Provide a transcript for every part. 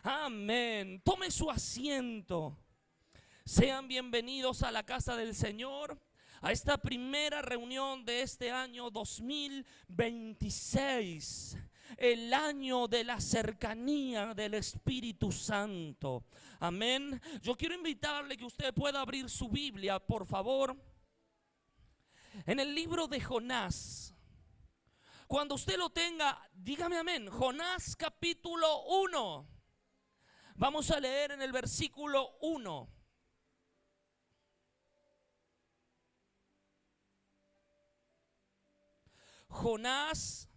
Amén. Tome su asiento. Sean bienvenidos a la casa del Señor, a esta primera reunión de este año 2026, el año de la cercanía del Espíritu Santo. Amén. Yo quiero invitarle que usted pueda abrir su Biblia, por favor, en el libro de Jonás. Cuando usted lo tenga, dígame amén. Jonás capítulo 1. Vamos a leer en el versículo 1. Jonás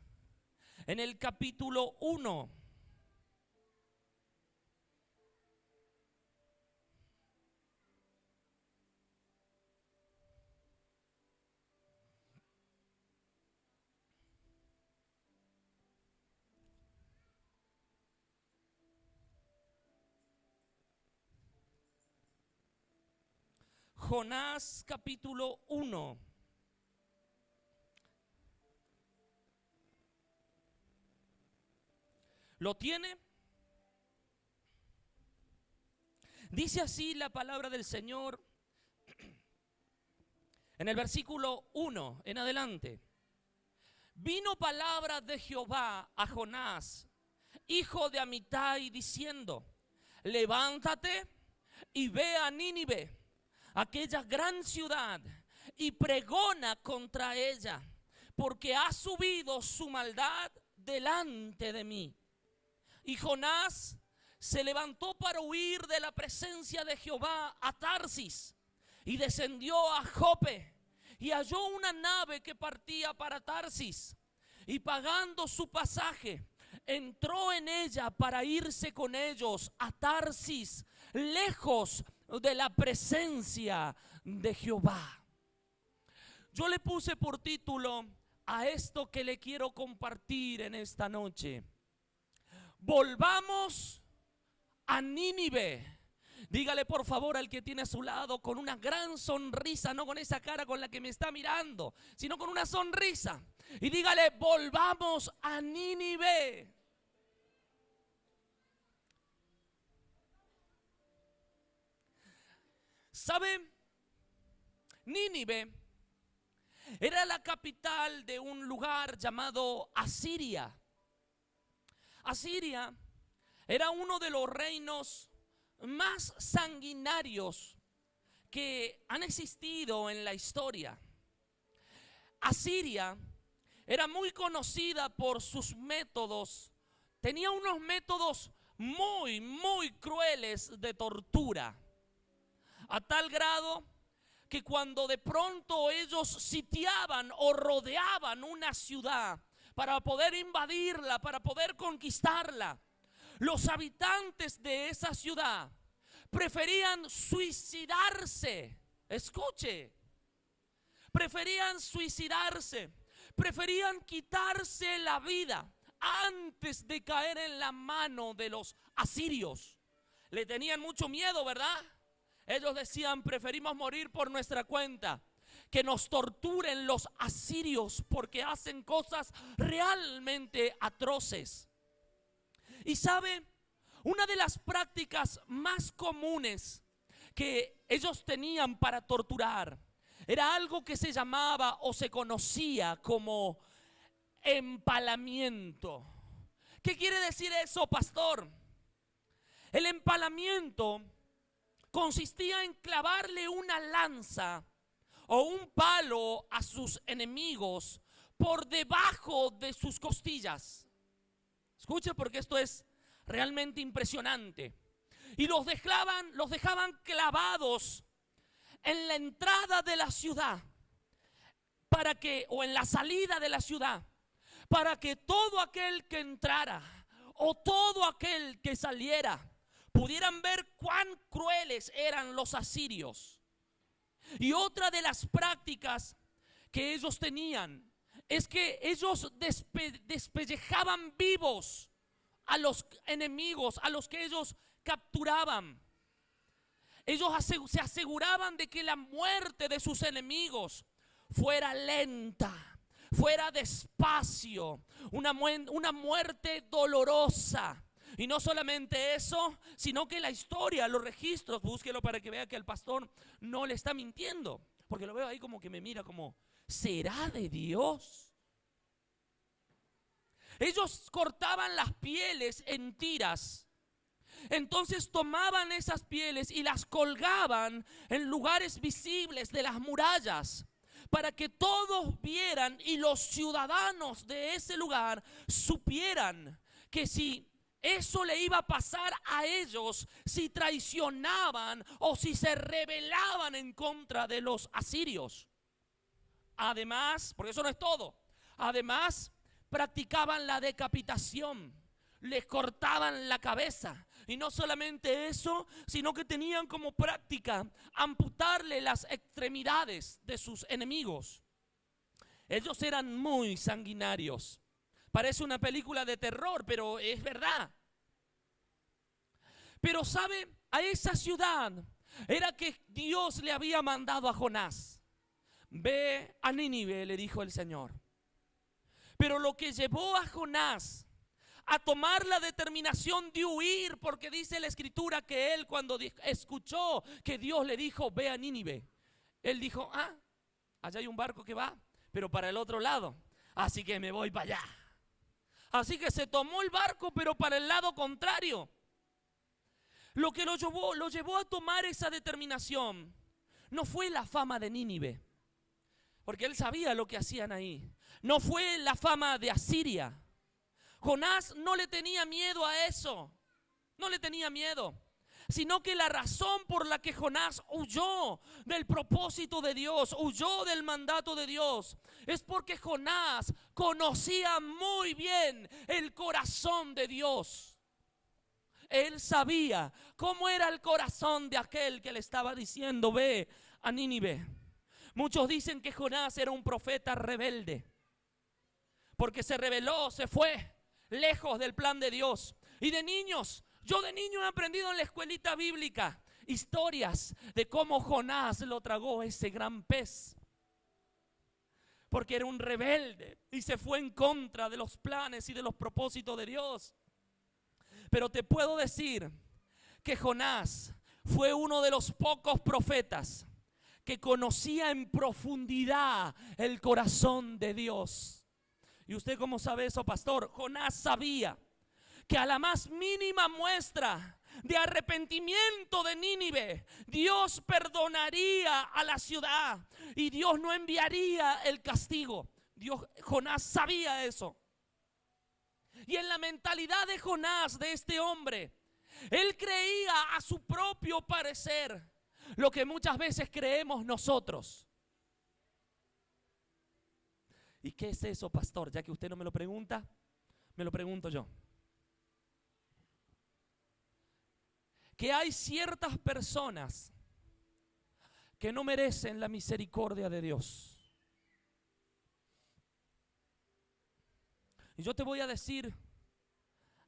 en el capítulo 1. Jonás capítulo 1. ¿Lo tiene? Dice así la palabra del Señor en el versículo 1 en adelante. Vino palabra de Jehová a Jonás, hijo de Amitai, diciendo: levántate y ve a Nínive, aquella gran ciudad, y pregona contra ella, porque ha subido su maldad delante de mí. Y Jonás se levantó para huir de la presencia de Jehová a Tarsis, y descendió a Jope, y halló una nave que partía para Tarsis, y pagando su pasaje, entró en ella para irse con ellos a Tarsis, lejos de la presencia de Jehová. Yo le puse por título a esto que le quiero compartir en esta noche: volvamos a Nínive. Dígale por favor al que tiene a su lado con una gran sonrisa, no con esa cara con la que me está mirando, sino con una sonrisa, y dígale: volvamos a Nínive. ¿Sabe? Nínive era la capital de un lugar llamado Asiria. Asiria era uno de los reinos más sanguinarios que han existido en la historia. Asiria era muy conocida por sus métodos. Tenía unos métodos muy crueles de tortura, a tal grado que cuando de pronto ellos sitiaban o rodeaban una ciudad para poder invadirla, para poder conquistarla, los habitantes de esa ciudad preferían suicidarse. Escuche, preferían suicidarse, preferían quitarse la vida antes de caer en la mano de los asirios. Le tenían mucho miedo, ¿verdad? Ellos decían: preferimos morir por nuestra cuenta que nos torturen los asirios, porque hacen cosas realmente atroces. Y sabe, una de las prácticas más comunes que ellos tenían para torturar era algo que se llamaba o se conocía como empalamiento. ¿Qué quiere decir eso, pastor? El empalamiento consistía en clavarle una lanza o un palo a sus enemigos por debajo de sus costillas. Escuche, porque esto es realmente impresionante. Y los dejaban clavados en la entrada de la ciudad, para que, o en la salida de la ciudad, para que todo aquel que entrara o todo aquel que saliera pudieran ver cuán crueles eran los asirios. Y otra de las prácticas que ellos tenían es que ellos despellejaban vivos a los enemigos, a los que ellos capturaban. Ellos se aseguraban de que la muerte de sus enemigos fuera lenta, fuera despacio, una muerte dolorosa. Y no solamente eso, sino que la historia, los registros, búsquelo para que vea que el pastor no le está mintiendo. Porque lo veo ahí como que me mira como, ¿será de Dios? Ellos cortaban las pieles en tiras. Entonces tomaban esas pieles y las colgaban en lugares visibles de las murallas, para que todos vieran y los ciudadanos de ese lugar supieran que si eso le iba a pasar a ellos, si traicionaban o si se rebelaban en contra de los asirios. Además, porque eso no es todo, además practicaban la decapitación, les cortaban la cabeza. Y no solamente eso, sino que tenían como práctica amputarle las extremidades de sus enemigos. Ellos eran muy sanguinarios. Parece una película de terror, pero es verdad. Pero sabe, a esa ciudad era que Dios le había mandado a Jonás. Ve a Nínive, le dijo el Señor. Pero lo que llevó a Jonás a tomar la determinación de huir, porque dice la escritura que él, cuando escuchó que Dios le dijo ve a Nínive, él dijo, allá hay un barco que va, pero para el otro lado, así que me voy para allá. Así que se tomó el barco, pero para el lado contrario. Lo que lo llevó a tomar esa determinación no fue la fama de Nínive, porque él sabía lo que hacían ahí. No fue la fama de Asiria. Jonás no le tenía miedo a eso, no le tenía miedo, sino que la razón por la que Jonás huyó del propósito de Dios, huyó del mandato de Dios, es porque Jonás conocía muy bien el corazón de Dios. Él sabía cómo era el corazón de aquel que le estaba diciendo ve a Nínive. Muchos dicen que Jonás era un profeta rebelde, porque se rebeló, se fue lejos del plan de Dios. Y de niños, yo de niño he aprendido en la escuelita bíblica historias de cómo Jonás lo tragó ese gran pez, porque era un rebelde y se fue en contra de los planes y de los propósitos de Dios. Pero te puedo decir que Jonás fue uno de los pocos profetas que conocía en profundidad el corazón de Dios. ¿Y usted cómo sabe eso, pastor? Jonás sabía que a la más mínima muestra de arrepentimiento de Nínive, Dios perdonaría a la ciudad y Dios no enviaría el castigo. Jonás sabía eso. Y en la mentalidad de Jonás, de este hombre, él creía a su propio parecer lo que muchas veces creemos nosotros. ¿Y qué es eso, pastor? Ya que usted no me lo pregunta, me lo pregunto yo. Que hay ciertas personas que no merecen la misericordia de Dios. Y yo te voy a decir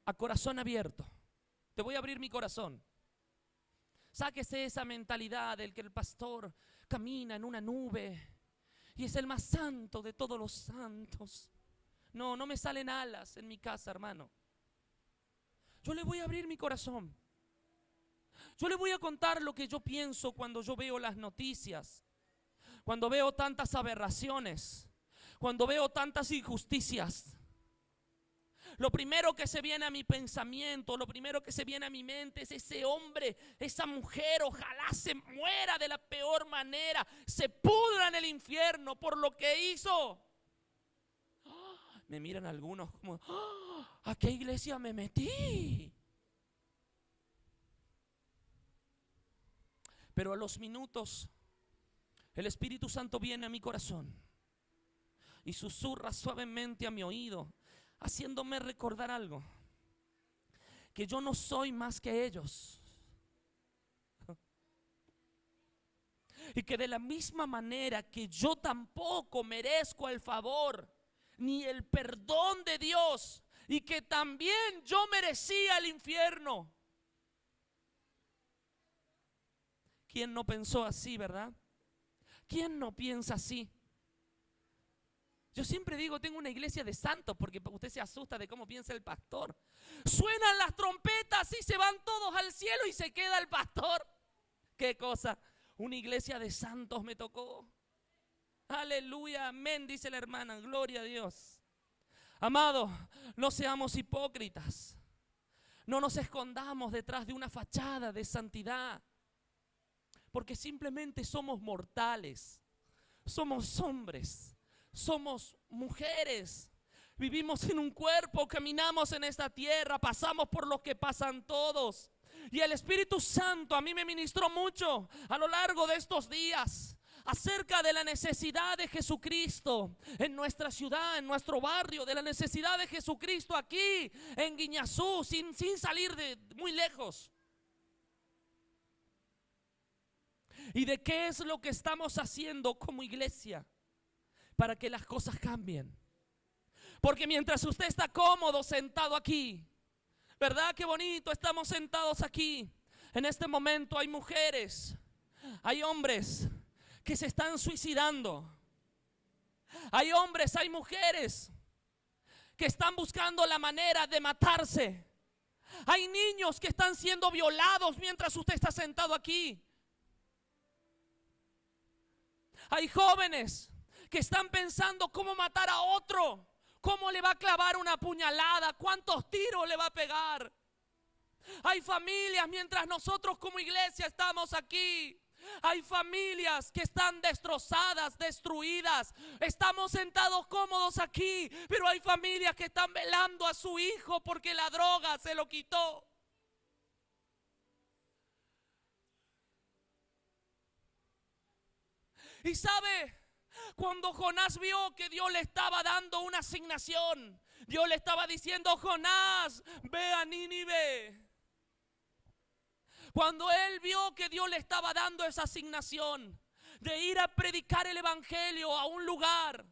a corazón abierto, te voy a abrir mi corazón. Sáquese esa mentalidad del que el pastor camina en una nube y es el más santo de todos los santos. No me salen alas en mi casa, hermano. Yo le voy a abrir mi corazón. Yo le voy a contar lo que yo pienso cuando yo veo las noticias, cuando veo tantas aberraciones, cuando veo tantas injusticias. Lo primero que se viene a mi pensamiento, lo primero que se viene a mi mente es ese hombre, esa mujer, ojalá se muera de la peor manera, se pudra en el infierno por lo que hizo. Me miran algunos como, ¿a qué iglesia me metí? Pero a los minutos el Espíritu Santo viene a mi corazón y susurra suavemente a mi oído, haciéndome recordar algo, que yo no soy más que ellos, y que de la misma manera que yo tampoco merezco el favor ni el perdón de Dios, y que también yo merecía el infierno. ¿Quién no pensó así, verdad? ¿Quién no piensa así? Yo siempre digo, tengo una iglesia de santos, porque usted se asusta de cómo piensa el pastor. Suenan las trompetas y se van todos al cielo y se queda el pastor. ¿Qué cosa? Una iglesia de santos me tocó. Aleluya, amén, dice la hermana, gloria a Dios. Amado, no seamos hipócritas. No nos escondamos detrás de una fachada de santidad, porque simplemente somos mortales. Somos hombres, somos mujeres. Vivimos en un cuerpo, caminamos en esta tierra, pasamos por lo que pasan todos. Y el Espíritu Santo a mí me ministró mucho a lo largo de estos días acerca de la necesidad de Jesucristo en nuestra ciudad, en nuestro barrio, de la necesidad de Jesucristo aquí en Guiñazú, sin salir de muy lejos. ¿Y de qué es lo que estamos haciendo como iglesia para que las cosas cambien? Porque mientras usted está cómodo sentado aquí, ¿verdad? Qué bonito, estamos sentados aquí. En este momento hay mujeres, hay hombres que se están suicidando. Hay hombres, hay mujeres que están buscando la manera de matarse. Hay niños que están siendo violados mientras usted está sentado aquí. Hay jóvenes que están pensando cómo matar a otro, cómo le va a clavar una puñalada, cuántos tiros le va a pegar. Hay familias, mientras nosotros como iglesia estamos aquí, hay familias que están destrozadas, destruidas. Estamos sentados cómodos aquí, pero hay familias que están velando a su hijo porque la droga se lo quitó. Y sabe, cuando Jonás vio que Dios le estaba dando una asignación, Dios le estaba diciendo: Jonás, ve a Nínive. Cuando él vio que Dios le estaba dando esa asignación de ir a predicar el evangelio a un lugar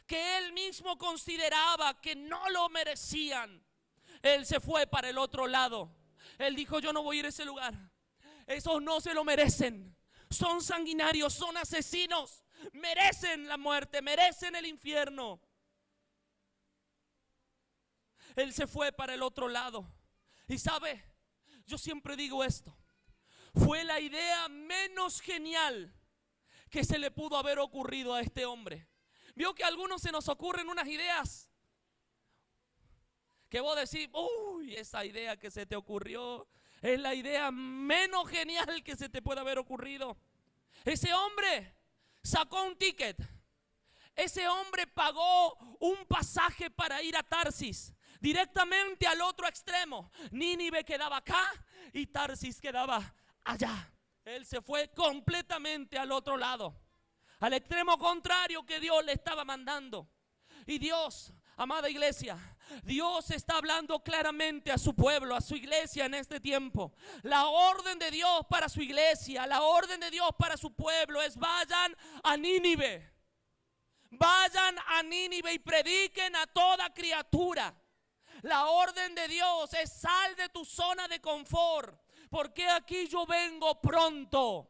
que él mismo consideraba que no lo merecían, él se fue para el otro lado. Él dijo: yo no voy a ir a ese lugar. Esos no se lo merecen. Son sanguinarios, son asesinos. Merecen la muerte, merecen el infierno. Él se fue para el otro lado. Y sabe, yo siempre digo esto: fue la idea menos genial que se le pudo haber ocurrido a este hombre. Vio que a algunos se nos ocurren unas ideas que vos decís: uy, esa idea que se te ocurrió es la idea menos genial que se te puede haber ocurrido. Ese hombre sacó un ticket. Ese hombre pagó un pasaje para ir a Tarsis, directamente al otro extremo. Nínive quedaba acá y Tarsis quedaba allá. Él se fue completamente al otro lado, al extremo contrario que Dios le estaba mandando. Y Dios, amada iglesia, Dios está hablando claramente a su pueblo, a su iglesia en este tiempo. La orden de Dios para su iglesia, la orden de Dios para su pueblo es: vayan a Nínive. Vayan a Nínive y prediquen a toda criatura. La orden de Dios es: sal de tu zona de confort, porque aquí yo vengo pronto.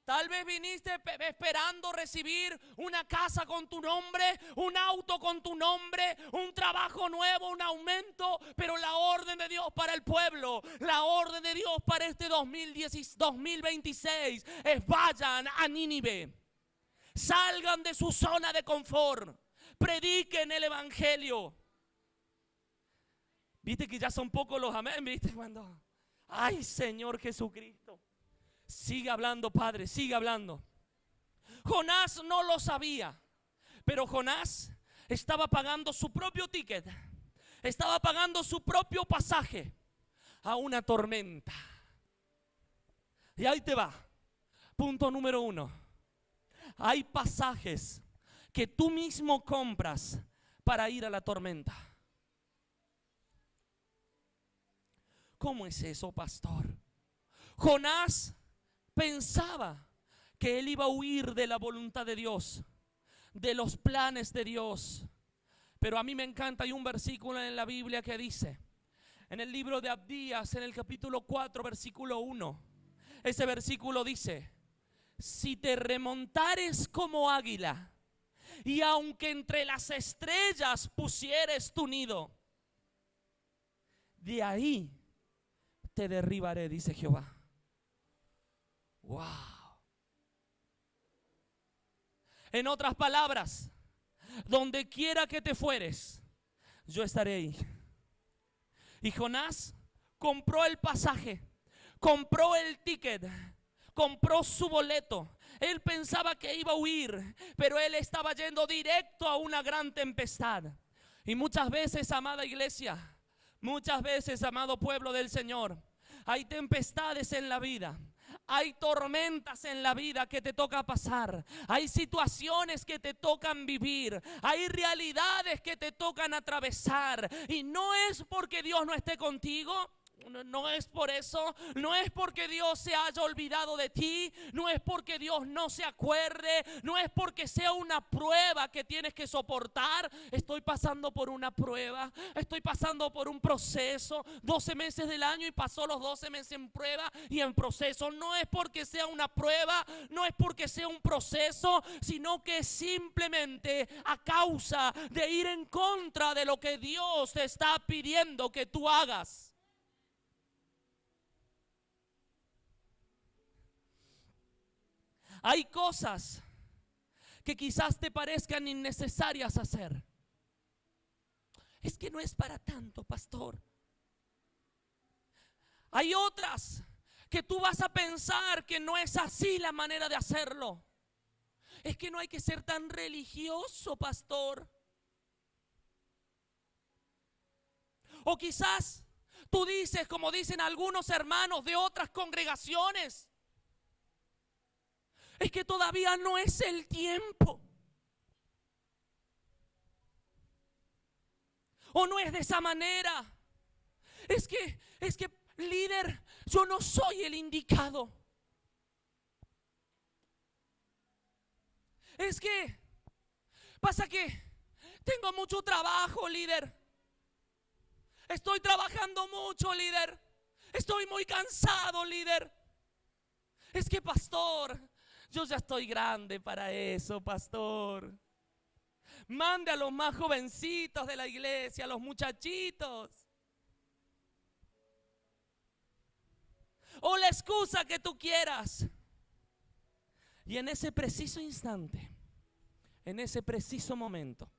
Tal vez viniste esperando recibir una casa con tu nombre, un auto con tu nombre, un trabajo nuevo, un aumento. Pero la orden de Dios para el pueblo, la orden de Dios para este 2026 es: vayan a Nínive. Salgan de su zona de confort. Prediquen el evangelio. Viste que ya son pocos los amén. Viste cuando: ay, Señor Jesucristo, sigue hablando, Padre, sigue hablando. Jonás no lo sabía, pero Jonás estaba pagando su propio ticket, estaba pagando su propio pasaje a una tormenta. Y ahí te va. Punto número 1. Hay pasajes que tú mismo compras para ir a la tormenta. ¿Cómo es eso, pastor? Jonás pensaba que él iba a huir de la voluntad de Dios, de los planes de Dios. Pero a mí me encanta, hay un versículo en la Biblia que dice, en el libro de Abdías, en el capítulo 4, versículo 1, ese versículo dice: si te remontares como águila y aunque entre las estrellas pusieres tu nido, de ahí te derribaré, dice Jehová. Wow. En otras palabras, donde quiera que te fueres, yo estaré ahí. Y Jonás compró el pasaje, compró el ticket, compró su boleto. Él pensaba que iba a huir, pero él estaba yendo directo a una gran tempestad. Y muchas veces, amada iglesia, muchas veces, amado pueblo del Señor, hay tempestades en la vida. Hay tormentas en la vida que te toca pasar. Hay situaciones que te tocan vivir. Hay realidades que te tocan atravesar. Y no es porque Dios no esté contigo. No es por eso, no es porque Dios se haya olvidado de ti, no es porque Dios no se acuerde, no es porque sea una prueba que tienes que soportar. Estoy pasando por una prueba, estoy pasando por un proceso, 12 meses del año y pasó los 12 meses en prueba y en proceso. No es porque sea una prueba, no es porque sea un proceso, sino que simplemente a causa de ir en contra de lo que Dios te está pidiendo que tú hagas. Hay cosas que quizás te parezcan innecesarias hacer. Es que no es para tanto, pastor. Hay otras que tú vas a pensar que no es así la manera de hacerlo. Es que no hay que ser tan religioso, pastor. O quizás tú dices, como dicen algunos hermanos de otras congregaciones, es que todavía no es el tiempo. O no es de esa manera. Es que líder, yo no soy el indicado. Es que pasa que tengo mucho trabajo, líder. Estoy trabajando mucho, líder. Estoy muy cansado, líder. Es que, pastor, yo ya estoy grande para eso, pastor. Mande a los más jovencitos de la iglesia, a los muchachitos. O la excusa que tú quieras. Y en ese preciso instante, en ese preciso momento,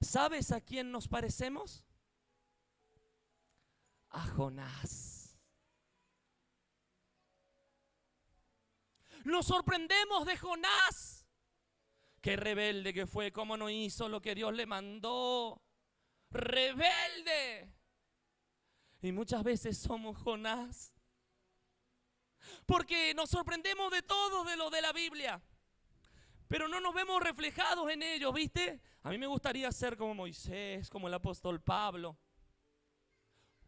¿sabes a quién nos parecemos? A Jonás. Nos sorprendemos de Jonás. Qué rebelde que fue, cómo no hizo lo que Dios le mandó. Rebelde. Y muchas veces somos Jonás. Porque nos sorprendemos de todo de lo de la Biblia, pero no nos vemos reflejados en ellos, ¿viste? A mí me gustaría ser como Moisés, como el apóstol Pablo.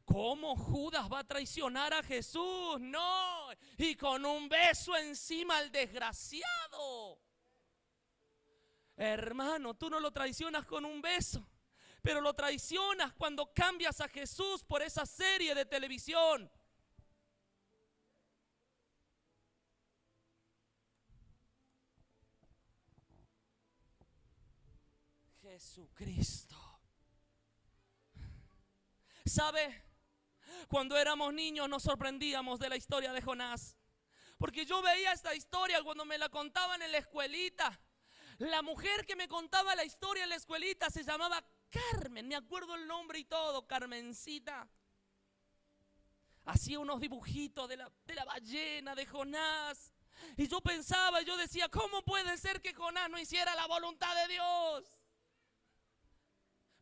¿Cómo Judas va a traicionar a Jesús? No, y con un beso encima al desgraciado. Hermano, tú no lo traicionas con un beso, pero lo traicionas cuando cambias a Jesús por esa serie de televisión. Jesucristo. ¿Sabe? Cuando éramos niños nos sorprendíamos de la historia de Jonás, porque yo veía esta historia cuando me la contaban en la escuelita. La mujer que me contaba la historia en la escuelita se llamaba Carmen, me acuerdo el nombre y todo, Carmencita. Hacía unos dibujitos de la ballena, de Jonás. Y yo pensaba, yo decía, ¿cómo puede ser que Jonás no hiciera la voluntad de Dios?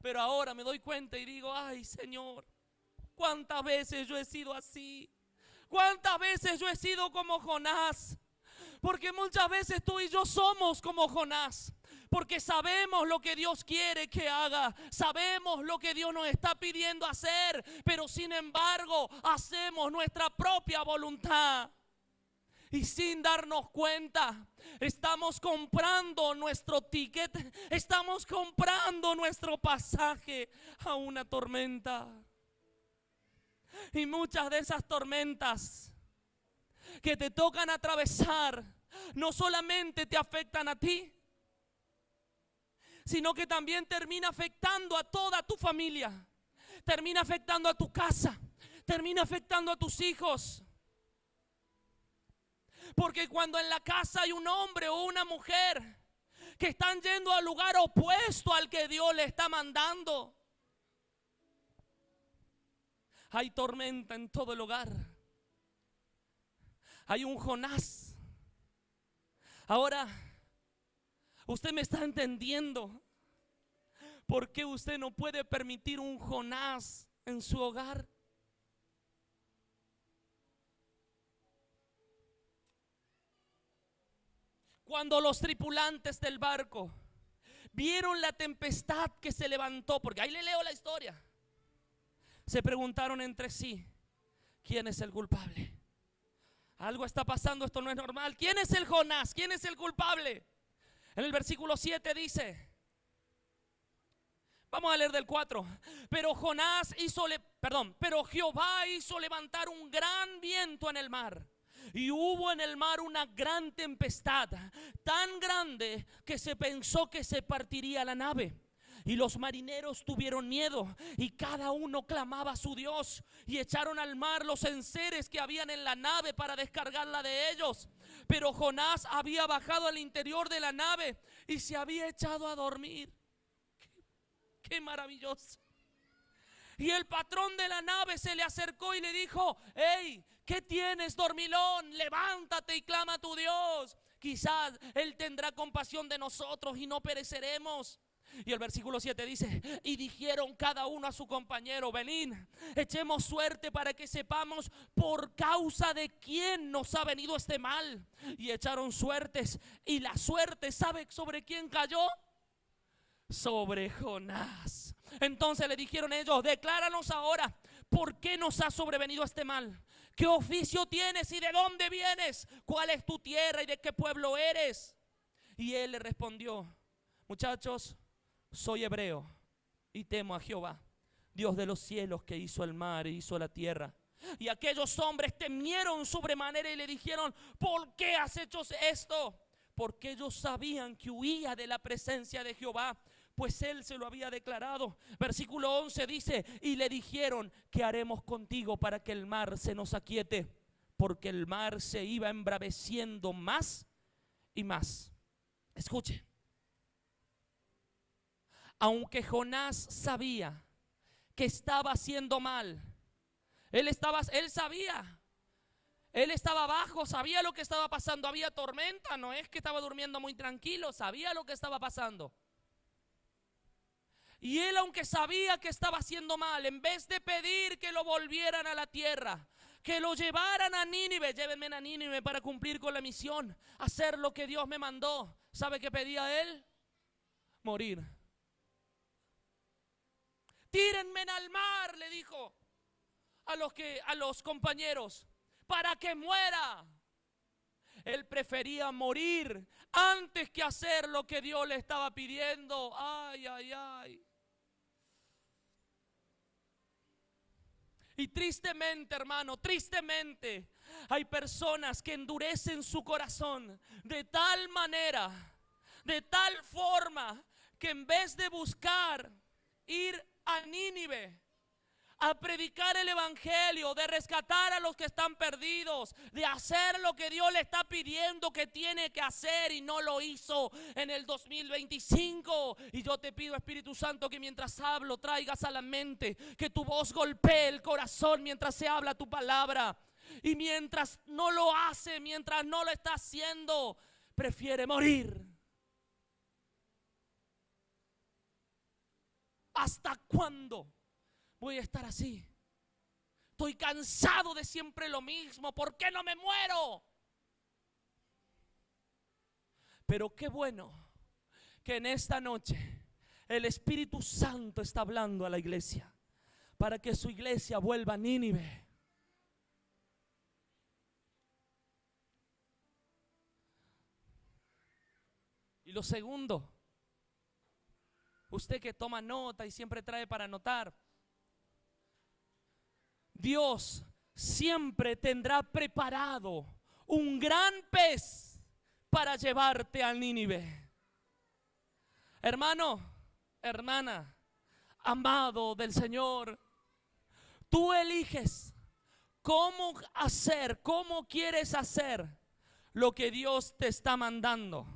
Pero ahora me doy cuenta y digo, ay, Señor, ¿cuántas veces yo he sido así? ¿Cuántas veces yo he sido como Jonás? Porque muchas veces tú y yo somos como Jonás. Porque sabemos lo que Dios quiere que haga, sabemos lo que Dios nos está pidiendo hacer, pero sin embargo hacemos nuestra propia voluntad. Y sin darnos cuenta, estamos comprando nuestro ticket, estamos comprando nuestro pasaje a una tormenta. Y muchas de esas tormentas que te tocan atravesar no solamente te afectan a ti, sino que también termina afectando a toda tu familia, termina afectando a tu casa, termina afectando a tus hijos. Porque cuando en la casa hay un hombre o una mujer que están yendo al lugar opuesto al que Dios le está mandando, hay tormenta en todo el hogar. Hay un Jonás. Ahora, usted me está entendiendo por qué usted no puede permitir un Jonás en su hogar. Cuando los tripulantes del barco vieron la tempestad que se levantó, porque ahí le leo la historia, se preguntaron entre sí: ¿quién es el culpable? Algo está pasando, esto no es normal. ¿Quién es el Jonás? ¿Quién es el culpable? En el versículo 7 dice, vamos a leer del 4. Pero Jehová hizo levantar un gran viento en el mar, y hubo en el mar una gran tempestad, tan grande que se pensó que se partiría la nave. Y los marineros tuvieron miedo, y cada uno clamaba a su Dios, y echaron al mar los enseres que habían en la nave para descargarla de ellos. Pero Jonás había bajado al interior de la nave y se había echado a dormir. ¡Qué maravilloso! Y el patrón de la nave se le acercó y le dijo: hey, ¿qué tienes, dormilón? Levántate y clama a tu Dios. Quizás Él tendrá compasión de nosotros y no pereceremos. Y el versículo 7 dice: y dijeron cada uno a su compañero: venid, echemos suerte para que sepamos por causa de quién nos ha venido este mal. Y echaron suertes, y la suerte, ¿sabe sobre quién cayó? Sobre Jonás. Entonces le dijeron ellos: decláranos ahora por qué nos ha sobrevenido este mal. ¿Qué oficio tienes y de dónde vienes? ¿Cuál es tu tierra y de qué pueblo eres? Y él le respondió: muchachos, soy hebreo y temo a Jehová, Dios de los cielos, que hizo el mar y hizo la tierra. Y aquellos hombres temieron sobremanera y le dijeron: ¿por qué has hecho esto? Porque ellos sabían que huía de la presencia de Jehová, pues él se lo había declarado. Versículo 11 dice: y le dijeron: ¿qué haremos contigo para que el mar se nos aquiete? Porque el mar se iba embraveciendo más y más. Escuche. Aunque Jonás sabía que estaba haciendo mal, él sabía, él estaba abajo, sabía lo que estaba pasando, había tormenta, no es que estaba durmiendo muy tranquilo, sabía lo que estaba pasando. Y él, aunque sabía que estaba haciendo mal, en vez de pedir que lo volvieran a la tierra, que lo llevaran a Nínive, llévenme a Nínive para cumplir con la misión, hacer lo que Dios me mandó, ¿sabe qué pedía él? Morir. Tírenme al mar, le dijo a los compañeros, para que muera. Él prefería morir antes que hacer lo que Dios le estaba pidiendo. Ay, ay, ay. Y tristemente, hermano, tristemente, hay personas que endurecen su corazón de tal manera, de tal forma, que en vez de buscar ir a Nínive a predicar el evangelio, de rescatar a los que están perdidos, de hacer lo que Dios le está pidiendo que tiene que hacer y no lo hizo en el 2025. Y yo te pido, Espíritu Santo, que mientras hablo traigas a la mente, que tu voz golpee el corazón mientras se habla tu palabra. Y mientras no lo hace, mientras no lo está haciendo, prefiere morir. ¿Hasta cuándo voy a estar así? Estoy cansado de siempre lo mismo. ¿Por qué no me muero? Pero qué bueno que en esta noche el Espíritu Santo está hablando a la iglesia, para que su iglesia vuelva a Nínive. Y lo segundo, usted que toma nota y siempre trae para anotar, Dios siempre tendrá preparado un gran pez para llevarte a Nínive. Hermano, hermana, amado del Señor, tú eliges cómo hacer, cómo quieres hacer lo que Dios te está mandando,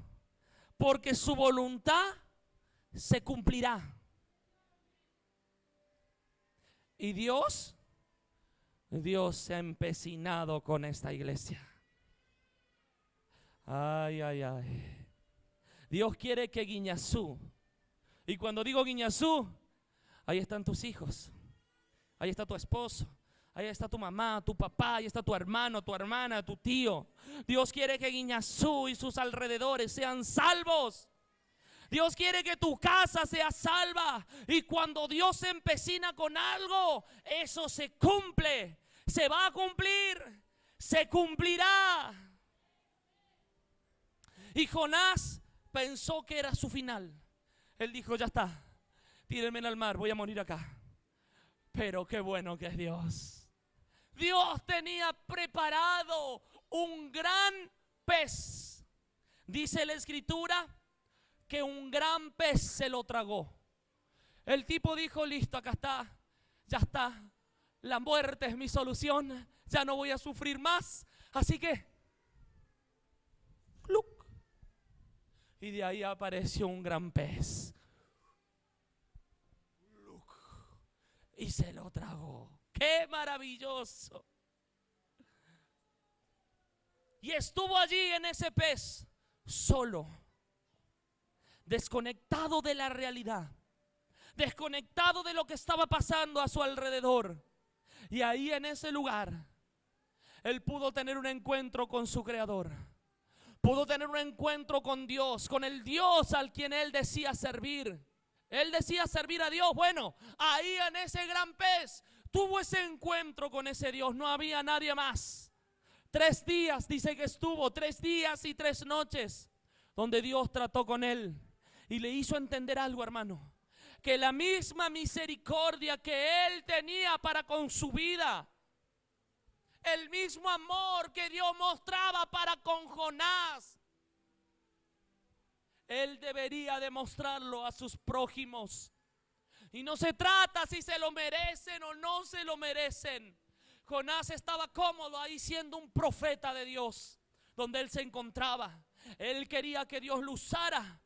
porque su voluntad se cumplirá. Y Dios se ha empecinado con esta iglesia. Ay, ay, ay. Dios quiere que Guiñazú, y cuando digo Guiñazú, ahí están tus hijos, ahí está tu esposo, ahí está tu mamá, tu papá, ahí está tu hermano, tu hermana, tu tío. Dios quiere que Guiñazú y sus alrededores sean salvos. Dios quiere que tu casa sea salva. Y cuando Dios se empecina con algo, eso se cumple, se va a cumplir, se cumplirá. Y Jonás pensó que era su final. Él dijo, ya está, tírenme al mar, voy a morir acá. Pero qué bueno que es Dios. Dios tenía preparado un gran pez. Dice la escritura que un gran pez se lo tragó. El tipo dijo, listo, acá está, ya está. La muerte es mi solución, ya no voy a sufrir más. Así que, ¡cluc! Y de ahí apareció un gran pez. ¡Cluc! Y se lo tragó. ¡Qué maravilloso! Y estuvo allí en ese pez, solo, desconectado de la realidad, desconectado de lo que estaba pasando a su alrededor. Y ahí en ese lugar, él pudo tener un encuentro con su Creador. Pudo tener un encuentro con Dios, con el Dios al quien él decía servir. Él decía servir a Dios. Bueno, ahí en ese gran pez tuvo ese encuentro con ese Dios. No había nadie más. 3 días, dice que estuvo, 3 días y 3 noches, donde Dios trató con él y le hizo entender algo, hermano, que la misma misericordia que él tenía para con su vida, el mismo amor que Dios mostraba para con Jonás, él debería demostrarlo a sus prójimos. Y no se trata si se lo merecen o no se lo merecen. Jonás estaba cómodo ahí siendo un profeta de Dios, donde él se encontraba. Él quería que Dios lo usara,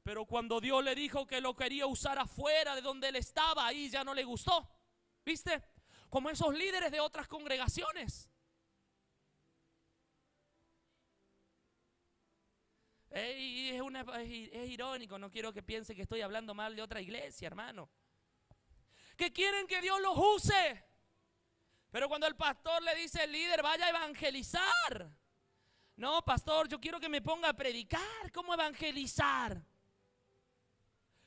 pero cuando Dios le dijo que lo quería usar afuera de donde él estaba, ahí ya no le gustó. ¿Viste? Como esos líderes de otras congregaciones. Es irónico, no quiero que piense que estoy hablando mal de otra iglesia, hermano. Que quieren que Dios los use, pero cuando el pastor le dice al líder, vaya a evangelizar. No, pastor, yo quiero que me ponga a predicar. ¿Cómo evangelizar?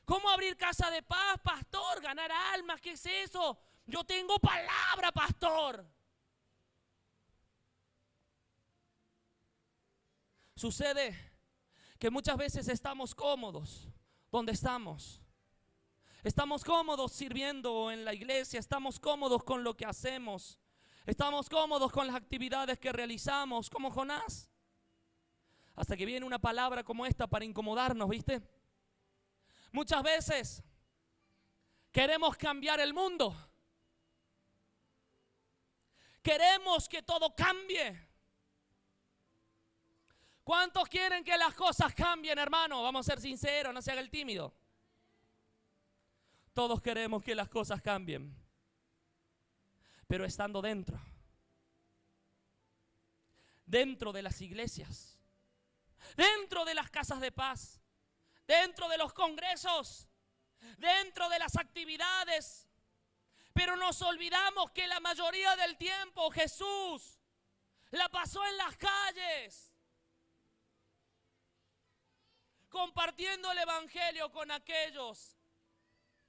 ¿Cómo abrir casa de paz, pastor? Ganar almas, ¿qué es eso? Yo tengo palabra, pastor. Sucede que muchas veces estamos cómodos donde estamos. Estamos cómodos sirviendo en la iglesia, estamos cómodos con lo que hacemos, estamos cómodos con las actividades que realizamos, como Jonás. Hasta que viene una palabra como esta para incomodarnos, ¿viste? Muchas veces queremos cambiar el mundo. Queremos que todo cambie. ¿Cuántos quieren que las cosas cambien, hermano? Vamos a ser sinceros, no se haga el tímido. Todos queremos que las cosas cambien, pero estando dentro de las iglesias, dentro de las casas de paz, dentro de los congresos, dentro de las actividades. Pero nos olvidamos que la mayoría del tiempo Jesús la pasó en las calles, compartiendo el evangelio con aquellos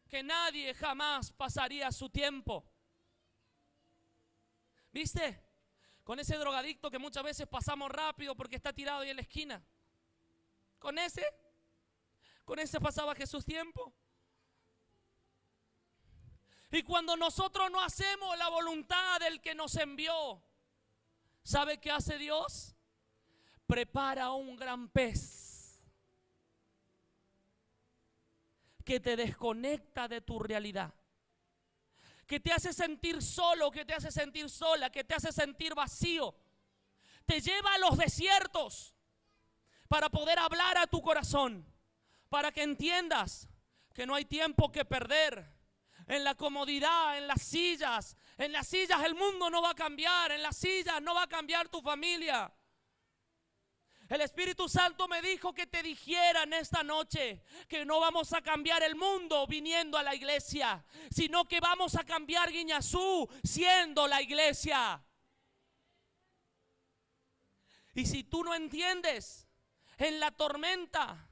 que nadie jamás pasaría su tiempo. ¿Viste? Con ese drogadicto que muchas veces pasamos rápido porque está tirado ahí en la esquina. Con ese pasaba Jesús tiempo. Y cuando nosotros no hacemos la voluntad del que nos envió, ¿sabe qué hace Dios? Prepara un gran pez. que te desconecta de tu realidad, que te hace sentir solo, que te hace sentir sola, que te hace sentir vacío. Te lleva a los desiertos para poder hablar a tu corazón, para que entiendas que no hay tiempo que perder. En la comodidad, en las sillas el mundo no va a cambiar, en las sillas no va a cambiar tu familia. El Espíritu Santo me dijo que te dijera en esta noche que no vamos a cambiar el mundo viniendo a la iglesia, sino que vamos a cambiar Guiñazú siendo la iglesia. Y si tú no entiendes en la tormenta,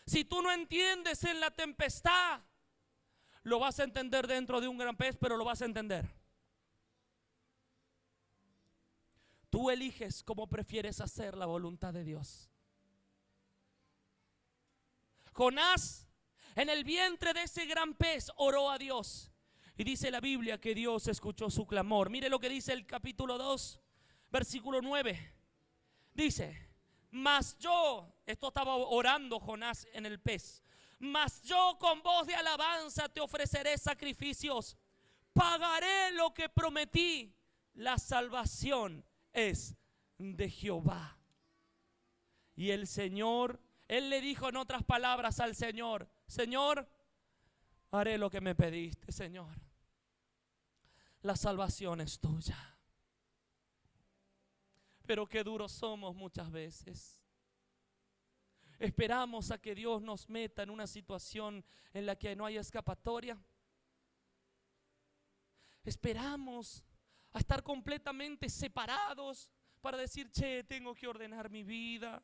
si tú no entiendes en la tempestad, lo vas a entender dentro de un gran pez, pero lo vas a entender. Tú eliges cómo prefieres hacer la voluntad de Dios. Jonás, en el vientre de ese gran pez, oró a Dios. Y dice la Biblia que Dios escuchó su clamor. Mire lo que dice el capítulo 2, versículo 9. Dice, mas yo, esto estaba orando Jonás en el pez, mas yo con voz de alabanza te ofreceré sacrificios, pagaré lo que prometí, la salvación es de Jehová. Y el Señor, él le dijo en otras palabras al Señor, Señor, haré lo que me pediste, Señor. La salvación es tuya. Pero qué duros somos muchas veces. Esperamos a que Dios nos meta en una situación en la que no haya escapatoria. Esperamos a estar completamente separados para decir, che, tengo que ordenar mi vida.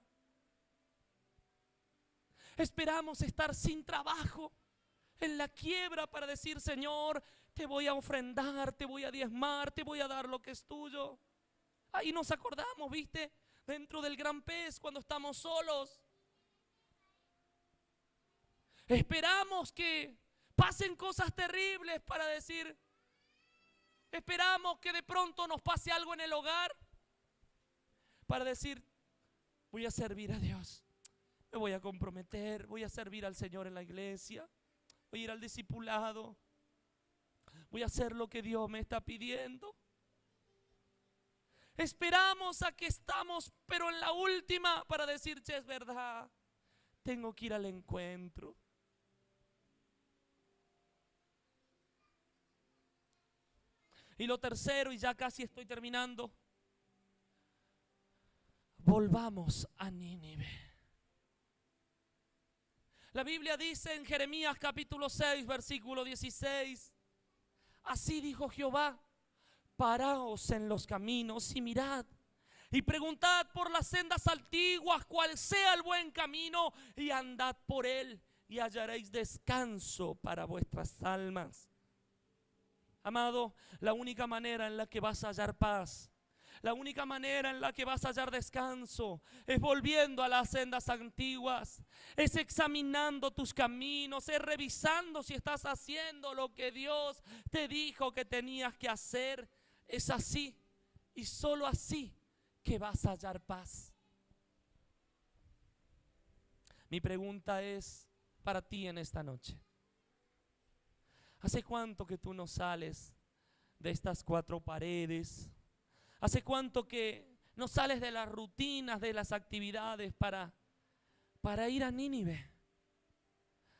Esperamos estar sin trabajo, en la quiebra, para decir, Señor, te voy a ofrendar, te voy a diezmar, te voy a dar lo que es tuyo. Ahí nos acordamos, ¿viste? Dentro del gran pez, cuando estamos solos. Esperamos que pasen cosas terribles para decir, esperamos que de pronto nos pase algo en el hogar para decir, voy a servir a Dios, me voy a comprometer, voy a servir al Señor en la iglesia, voy a ir al discipulado, voy a hacer lo que Dios me está pidiendo. Esperamos a que estamos, pero en la última, para decir, che, es verdad, tengo que ir al encuentro. Y lo tercero, y ya casi estoy terminando, volvamos a Nínive. La Biblia dice en Jeremías capítulo 6, versículo 16, así dijo Jehová, paraos en los caminos y mirad, y preguntad por las sendas antiguas cuál sea el buen camino, y andad por él, y hallaréis descanso para vuestras almas. Amado, la única manera en la que vas a hallar paz, la única manera en la que vas a hallar descanso, es volviendo a las sendas antiguas, es examinando tus caminos, es revisando si estás haciendo lo que Dios te dijo que tenías que hacer. Es así y solo así que vas a hallar paz. Mi pregunta es para ti en esta noche: ¿hace cuánto que tú no sales de estas cuatro paredes? ¿Hace cuánto que no sales de las rutinas, de las actividades para ir a Nínive,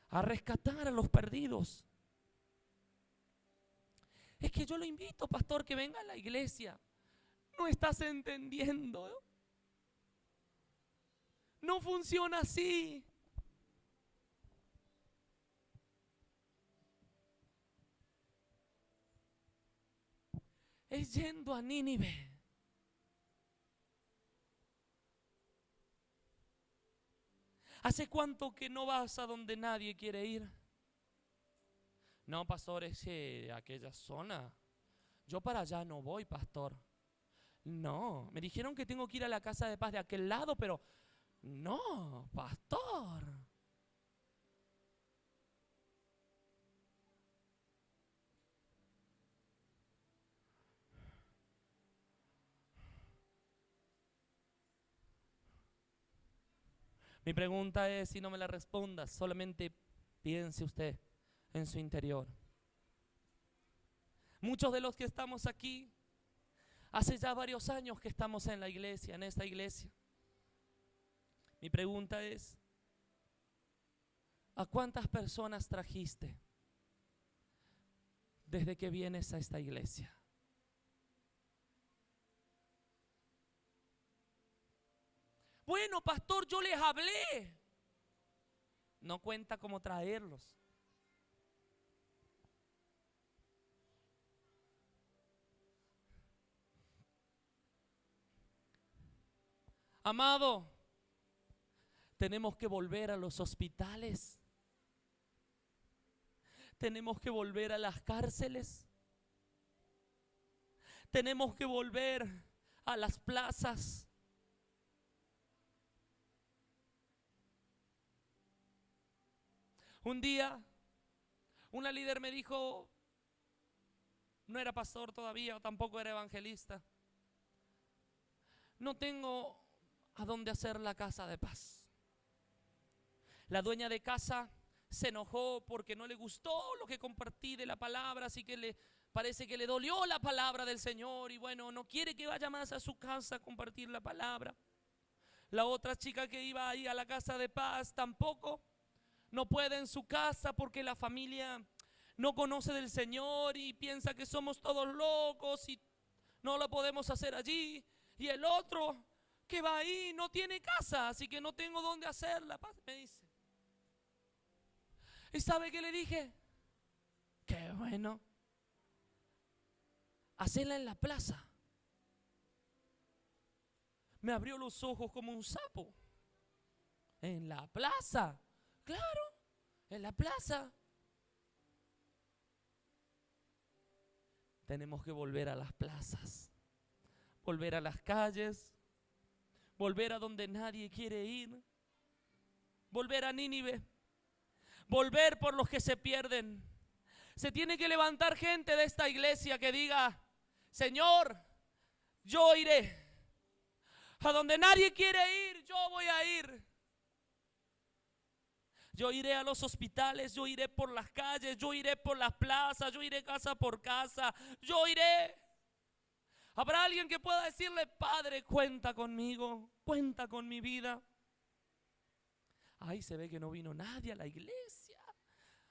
a rescatar a los perdidos? Es que yo lo invito, pastor, que venga a la iglesia. No estás entendiendo. No funciona así. Es yendo a Nínive. ¿Hace cuánto que no vas a donde nadie quiere ir? No, pastor, es aquella zona. Yo para allá no voy, pastor. No, me dijeron que tengo que ir a la casa de paz de aquel lado, pero no, pastor. Mi pregunta es, si no me la respondas, solamente Piense usted en su interior. Muchos de los que estamos aquí, hace ya varios años que estamos en la iglesia, en esta iglesia. Mi pregunta es, ¿a cuántas personas trajiste desde que vienes a esta iglesia? Bueno, pastor, yo les hablé. No cuenta cómo traerlos. Amado, tenemos que volver a los hospitales. Tenemos que volver a las cárceles. Tenemos que volver a las plazas. Un día, una líder me dijo, no era pastor todavía, tampoco era evangelista: no tengo a dónde hacer la casa de paz. La dueña de casa se enojó porque no le gustó lo que compartí de la palabra, así que parece que le dolió la palabra del Señor y bueno, no quiere que vaya más a su casa a compartir la palabra. La otra chica que iba ahí a la casa de paz tampoco no puede en su casa porque la familia no conoce del Señor y piensa que somos todos locos y no lo podemos hacer allí. Y el otro que va ahí no tiene casa, así que no tengo dónde hacer la paz, me dice. ¿Y sabe qué le dije? Qué bueno, hacerla en la plaza. Me abrió los ojos como un sapo. En la plaza, claro, en la plaza. Tenemos que volver a las plazas, volver a las calles, volver a donde nadie quiere ir, volver a Nínive, volver por los que se pierden. Se tiene que levantar gente de esta iglesia que diga: Señor, yo iré. A donde nadie quiere ir, yo voy a ir. Yo iré a los hospitales, yo iré por las calles, yo iré por las plazas, yo iré casa por casa, yo iré. ¿Habrá alguien que pueda decirle: Padre, cuenta conmigo, cuenta con mi vida? Ay, se ve que no vino nadie a la iglesia.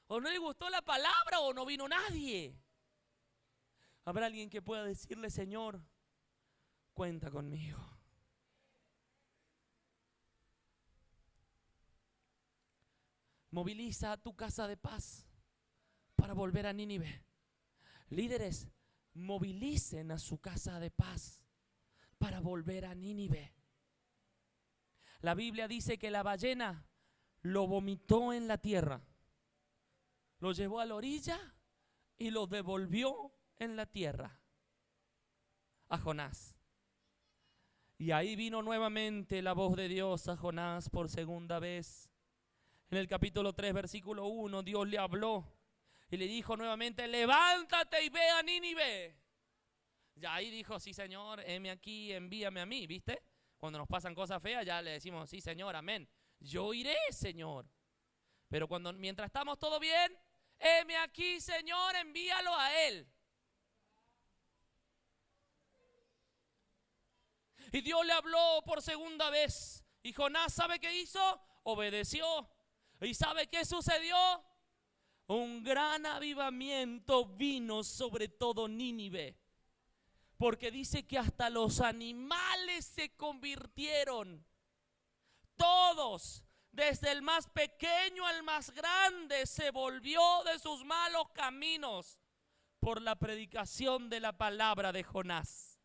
O no le gustó la palabra o no vino nadie. ¿Habrá alguien que pueda decirle: Señor, cuenta conmigo? Moviliza a tu casa de paz para volver a Nínive. Líderes, movilicen a su casa de paz para volver a Nínive. La Biblia dice que la ballena lo vomitó en la tierra, lo llevó a la orilla y lo devolvió en la tierra a Jonás. Y ahí vino nuevamente la voz de Dios a Jonás por segunda vez. En el capítulo 3, versículo 1, Dios le habló y le dijo nuevamente: levántate y ve a Nínive. Y ahí dijo: sí, Señor, heme aquí, envíame a mí. ¿Viste? Cuando nos pasan cosas feas ya le decimos: sí, Señor, amén. Yo iré, Señor. Pero mientras estamos todo bien, heme aquí, Señor, envíalo a Él. Y Dios le habló por segunda vez. Y Jonás, ¿sabe qué hizo? Obedeció. ¿Y sabe qué sucedió? Un gran avivamiento vino sobre todo Nínive. Porque dice que hasta los animales se convirtieron. Todos, desde el más pequeño al más grande, se volvió de sus malos caminos por la predicación de la palabra de Jonás.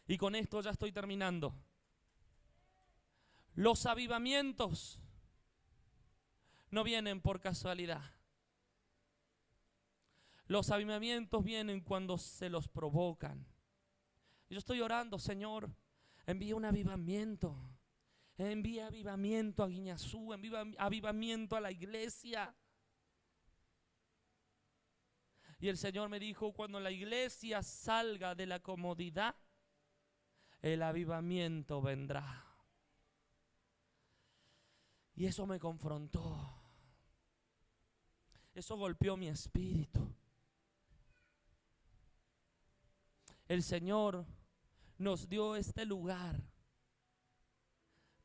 Y con esto ya estoy terminando. Los avivamientos no vienen por casualidad. Los avivamientos vienen cuando se los provocan. Yo estoy orando: Señor, envía un avivamiento. Envía avivamiento a Guiñazú, envía avivamiento a la iglesia. Y el Señor me dijo: cuando la iglesia salga de la comodidad, el avivamiento vendrá. Y eso me confrontó. Eso golpeó mi espíritu. El Señor nos dio este lugar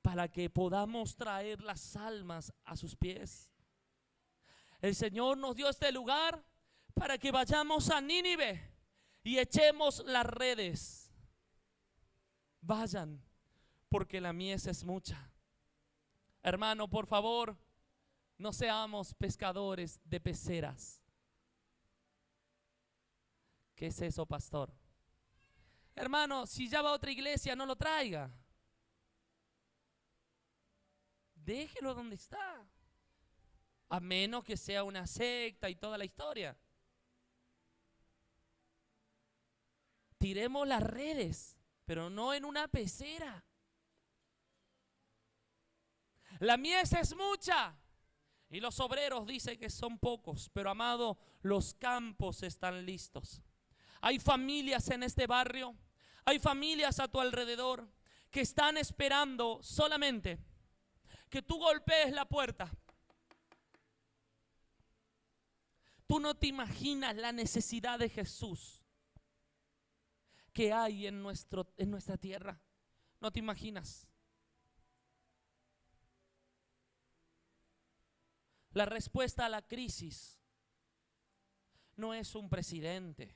para que podamos traer las almas a sus pies. El Señor nos dio este lugar para que vayamos a Nínive y echemos las redes. Vayan, porque la mies es mucha. Hermano, por favor, no seamos pescadores de peceras. ¿Qué es eso, pastor? Hermano, si ya va a otra iglesia, no lo traiga. Déjelo donde está. A menos que sea una secta y toda la historia. Tiremos las redes, pero no en una pecera. La mies es mucha y los obreros dicen que son pocos, pero amado, los campos están listos. Hay familias en este barrio, hay familias a tu alrededor que están esperando solamente que tú golpees la puerta. Tú no te imaginas la necesidad de Jesús que hay en nuestra tierra. No te imaginas. La respuesta a la crisis no es un presidente.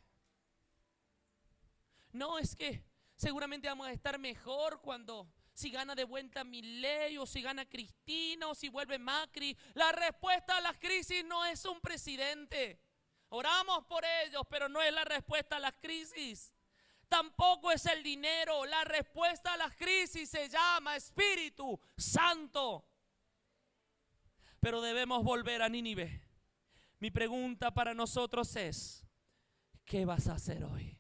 No, es que seguramente vamos a estar mejor si gana de vuelta Milei, o si gana Cristina, o si vuelve Macri. La respuesta a las crisis no es un presidente. Oramos por ellos, pero no es la respuesta a las crisis. Tampoco es el dinero. La respuesta a las crisis se llama Espíritu Santo. Pero debemos volver a Nínive. Mi pregunta para nosotros es: ¿qué vas a hacer hoy?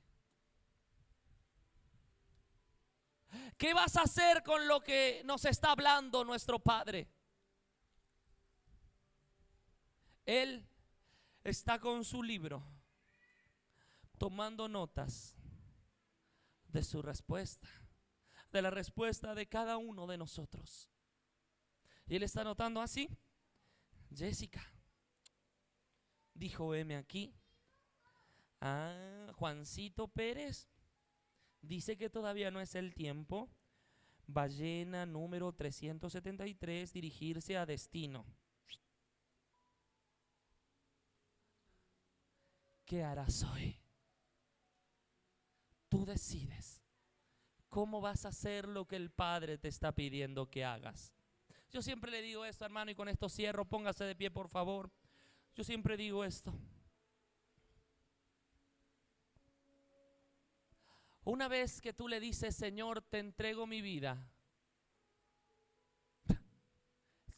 ¿Qué vas a hacer con lo que nos está hablando nuestro Padre? Él está con su libro tomando notas de su respuesta, de la respuesta de cada uno de nosotros. Y Él está anotando así: Jessica dijo M aquí. Juancito Pérez dice que todavía no es el tiempo. Ballena número 373, dirigirse a destino. ¿Qué harás hoy? Tú decides cómo vas a hacer lo que el Padre te está pidiendo que hagas. Yo siempre le digo esto, hermano, y con esto cierro. Póngase de pie, por favor. Yo siempre digo esto. Una vez que tú le dices: Señor, te entrego mi vida,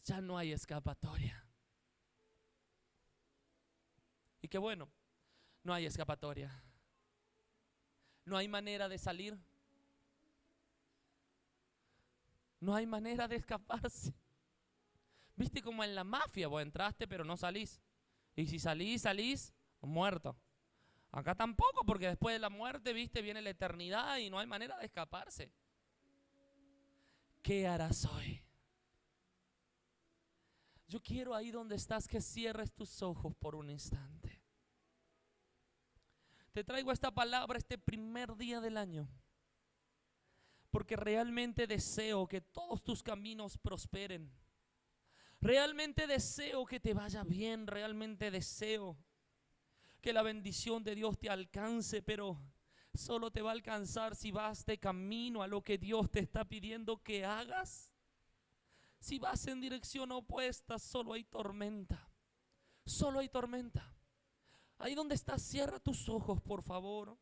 ya no hay escapatoria. Y qué bueno, no hay escapatoria. No hay manera de salir. No hay manera de escaparse. Viste como en la mafia, vos entraste pero no salís. Y si salís muerto. Acá tampoco, porque después de la muerte, viste, viene la eternidad y no hay manera de escaparse. ¿Qué harás hoy? Yo quiero ahí donde estás que cierres tus ojos por un instante. Te traigo esta palabra este primer día del año, porque realmente deseo que todos tus caminos prosperen. Realmente deseo que te vaya bien. Realmente deseo que la bendición de Dios te alcance, pero solo te va a alcanzar si vas de camino a lo que Dios te está pidiendo que hagas. Si vas en dirección opuesta, solo hay tormenta. Solo hay tormenta. Ahí donde estás, cierra tus ojos, por favor.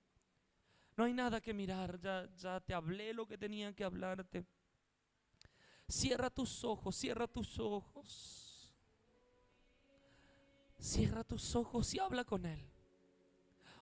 No hay nada que mirar, ya te hablé lo que tenía que hablarte. Cierra tus ojos, cierra tus ojos. Cierra tus ojos y habla con Él.